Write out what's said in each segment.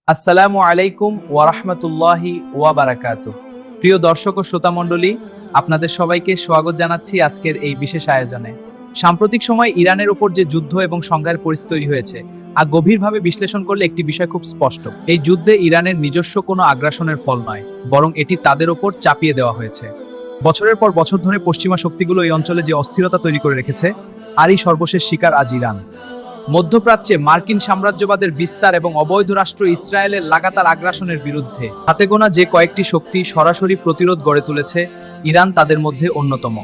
আসসালামু আলাইকুম ওয়া রাহমাতুল্লাহি ওয়া বারাকাতুহু। প্রিয় দর্শক ও শ্রোতা মণ্ডলী, আপনাদের সবাইকে স্বাগত জানাচ্ছি আজকের এই বিশেষ আয়োজনে। সাম্প্রতিক সময় ইরানের উপর যে যুদ্ধ এবং সংঘাতের পরিস্থিতি তৈরি হয়েছে, আর গভীরভাবে বিশ্লেষণ করলে একটি বিষয় খুব স্পষ্ট। এই যুদ্ধে ইরানের নিজস্ব কোনো আগ্রাসনের ফল নয়, বরং এটি তাদের উপর চাপিয়ে দেওয়া হয়েছে। বছরের পর বছর ধরে পশ্চিমা শক্তিগুলো এই অঞ্চলে যে অস্থিরতা তৈরি করে রেখেছে, আরই সর্বশেষ শিকার আজ ইরান। মধ্যপ্রাচ্যে মার্কিন সাম্রাজ্যবাদের বিস্তার এবং অবৈধ রাষ্ট্র ইসরায়েলের লাগাতার আগ্রাসনের বিরুদ্ধে হাতে গোনা যে কয়েকটি শক্তি সরাসরি প্রতিরোধ গড়ে তুলেছে, ইরান তাদের মধ্যে অন্যতম।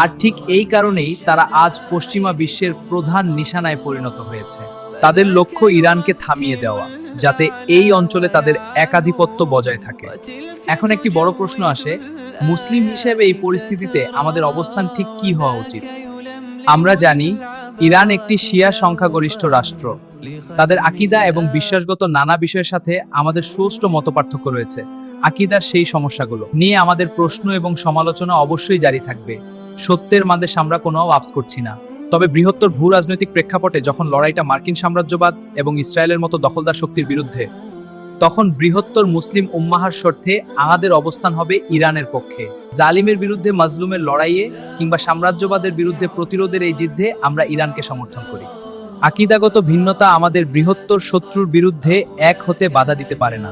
আর ঠিক এই কারণেই তারা আজ পশ্চিমা বিশ্বের প্রধান নিশানায় পরিণত হয়েছে। তাদের লক্ষ্য ইরানকে থামিয়ে দেওয়া, যাতে এই অঞ্চলে তাদের একাধিপত্য বজায় থাকে। এখন একটি বড় প্রশ্ন আসে, মুসলিম হিসেবে এই পরিস্থিতিতে আমাদের অবস্থান ঠিক কি হওয়া উচিত? আমরা জানি ইরান একটি শিয়া সংখ্যাগরিষ্ঠ রাষ্ট্র। তাদের আকীদা এবং বিশ্বাসগত নানা বিষয়ের সাথে আমাদের সুস্পষ্ট মতপার্থক্য রয়েছে। আকীদার সেই সমস্যাগুলো নিয়ে আমাদের প্রশ্ন এবং সমালোচনা অবশ্যই জারি থাকবে। সত্যের মাঝে আমরা কোনো আপস করছি না। তবে বৃহত্তর ভূ রাজনৈতিক প্রেক্ষাপটে যখন লড়াইটা মার্কিন সাম্রাজ্যবাদ এবং ইসরায়েলের মতো দখলদার শক্তির বিরুদ্ধে, তখন বৃহত্তর মুসলিম উম্মাহার স্বার্থে আমাদের অবস্থান হবে ইরানের পক্ষে। জালিমের বিরুদ্ধে মাজলুমের লড়াইয়ে কিংবা সাম্রাজ্যবাদের বিরুদ্ধে প্রতিরোধের এই যুদ্ধে আমরা ইরানকে সমর্থন করি। আকীদাগত ভিন্নতা আমাদের বৃহত্তর শত্রুর বিরুদ্ধে এক হতে বাধা দিতে পারে না।